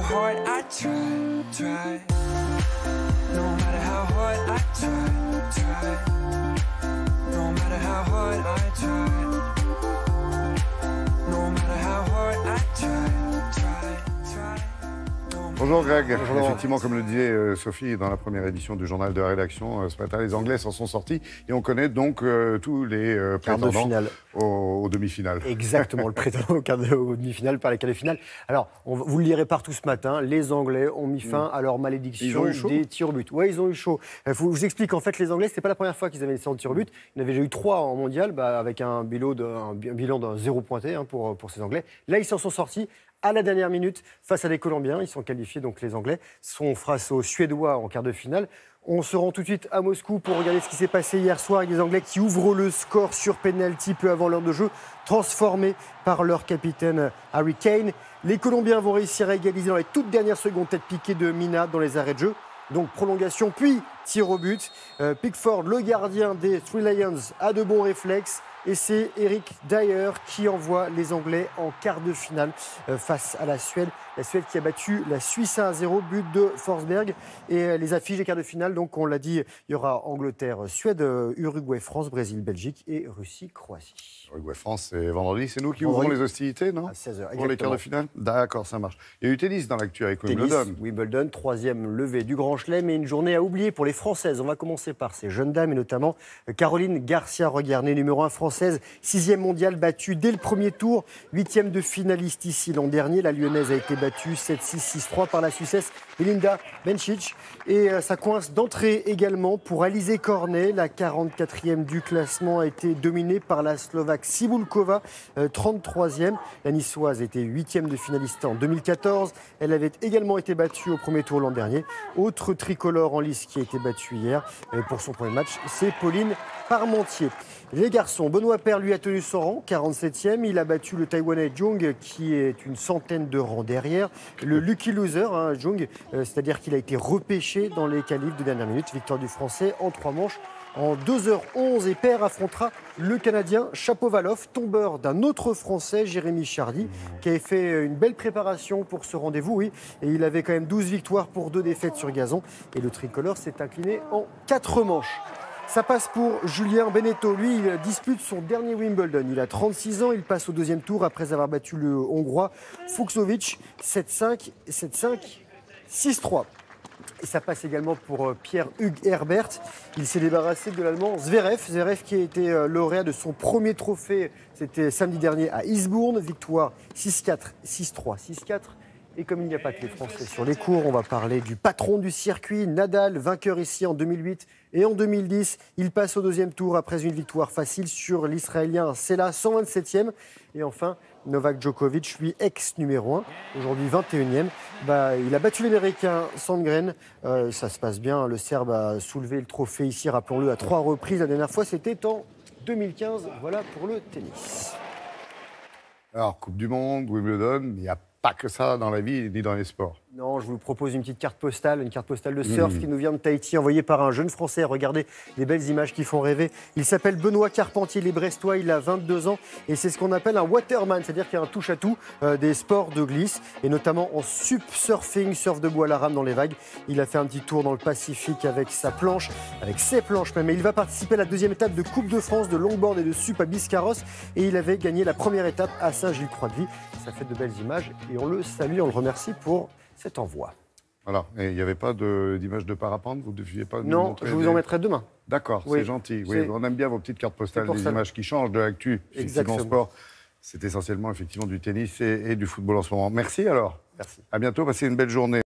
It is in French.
hard I try. No matter how hard I try. No matter how hard I try. No matter how hard I try. Bonjour Greg. Bonjour. Effectivement, comme le disait Sophie dans la première édition du journal de rédaction, ce matin, les Anglais s'en sont sortis et on connaît donc tous les prétendants aux demi-finales. Exactement, le prétendant aux demi-finales par les quarts de finale. Alors, vous le lirez partout ce matin, les Anglais ont mis fin à leur malédiction des tirs au but. Oui, ils ont eu chaud. Je vous explique, en fait, les Anglais, c'était pas la première fois qu'ils avaient des tirs au but. Il y en avait déjà eu 3 en mondial, avec un bilan d'un 0 pointé pour ces Anglais. Là, ils s'en sont sortis à la dernière minute face à des Colombiens. Ils sont qualifiés, donc les Anglais sont face aux Suédois en quart de finale. On se rend tout de suite à Moscou pour regarder ce qui s'est passé hier soir avec les Anglais qui ouvrent le score sur penalty peu avant l'heure de jeu, transformé par leur capitaine Harry Kane. Les Colombiens vont réussir à égaliser dans les toutes dernières secondes, tête piquée de Mina dans les arrêts de jeu. Donc prolongation, puis tir au but. Pickford, le gardien des Three Lions, a de bons réflexes. Et c'est Eric Dyer qui envoie les Anglais en quart de finale face à la Suède. La Suède qui a battu la Suisse 1-0, but de Forsberg. Et les affiches des quarts de finale, donc on l'a dit, il y aura Angleterre-Suède, Uruguay-France, Brésil-Belgique et Russie-Croatie. Uruguay-France, c'est vendredi. C'est nous qui ouvrons les hostilités, non? À 16h, pour les quarts de finale. D'accord, ça marche. Il y a eu tennis dans l'actu avec Wimbledon. Wimbledon, 3e levée du Grand Chelem et une journée à oublier pour les Françaises. On va commencer par ces jeunes dames et notamment Caroline Garcia-Regardner, numéro 1 française, 6e mondiale, battue dès le premier tour, 8e de finaliste ici l'an dernier. La Lyonnaise a été battue 7-6, 6-3 par la Suissesse Belinda Bencic. Et ça coince d'entrée également pour Alizé Cornet. La 44e du classement a été dominée par la Slovaque Cibulková, 33e. La Niçoise était 8e de finaliste en 2014. Elle avait également été battue au premier tour l'an dernier. Autre tricolore en lice qui a été battue hier pour son premier match, c'est Pauline Parmentier. Les garçons, Benoît Paire lui a tenu son rang, 47e. Il a battu le Taïwanais Jung qui est une centaine de rangs derrière. Le lucky loser, Jung, c'est-à-dire qu'il a été repêché dans les qualifs de dernière minute. Victoire du Français en 3 manches. En 2h11, et Paire affrontera le Canadien Chapovalov, tombeur d'un autre Français, Jérémy Chardy, qui avait fait une belle préparation pour ce rendez-vous, oui. Et il avait quand même 12 victoires pour 2 défaites sur gazon. Et le tricolore s'est incliné en 4 manches. Ça passe pour Julien Benneteau. Lui, il dispute son dernier Wimbledon. Il a 36 ans. Il passe au 2e tour après avoir battu le Hongrois Fucsovics 7-5, 7-5, 6-3. Et ça passe également pour Pierre-Hugues Herbert. Il s'est débarrassé de l'Allemand Zverev. Zverev qui a été lauréat de son premier trophée. C'était samedi dernier à Eastbourne. Victoire 6-4, 6-3, 6-4. Et comme il n'y a pas que les Français sur les cours, on va parler du patron du circuit, Nadal, vainqueur ici en 2008 et en 2010. Il passe au 2e tour après une victoire facile sur l'Israélien Sela, 127e. Et enfin, Novak Djokovic, lui ex-numéro 1, aujourd'hui 21e. Il a battu l'Américain Sandgren. Ça se passe bien, le Serbe a soulevé le trophée ici, rappelons-le, à 3 reprises. La dernière fois, c'était en 2015. Voilà pour le tennis. Alors, Coupe du Monde, Wimbledon, il n'y a pas que ça dans la vie ni dans les sports. Non, je vous propose une petite carte postale de surf qui nous vient de Tahiti, envoyée par un jeune Français. Regardez les belles images qui font rêver. Il s'appelle Benoît Carpentier, les Brestois, il a 22 ans et c'est ce qu'on appelle un waterman, c'est-à-dire qu'il y a un touche-à-tout des sports de glisse et notamment en surfing, surf debout à la rame dans les vagues. Il a fait un petit tour dans le Pacifique avec sa planche, avec ses planches même. Et il va participer à la 2e étape de Coupe de France de longboard et de sup à Biscarrosse et il avait gagné la première étape à Saint-Gilles-Croix-de-Vie. Ça fait de belles images et on le salue, on le remercie pour cet envoi. Voilà, et il n'y avait pas d'image de parapente, vous ne deviez pas nous montrer? Non, je vous en mettrai demain. D'accord, oui, c'est gentil. Oui, on aime bien vos petites cartes postales, des images qui changent de l'actu. Effectivement, sport, c'est essentiellement effectivement du tennis et du football en ce moment. Merci alors. Merci. À bientôt, passez une belle journée.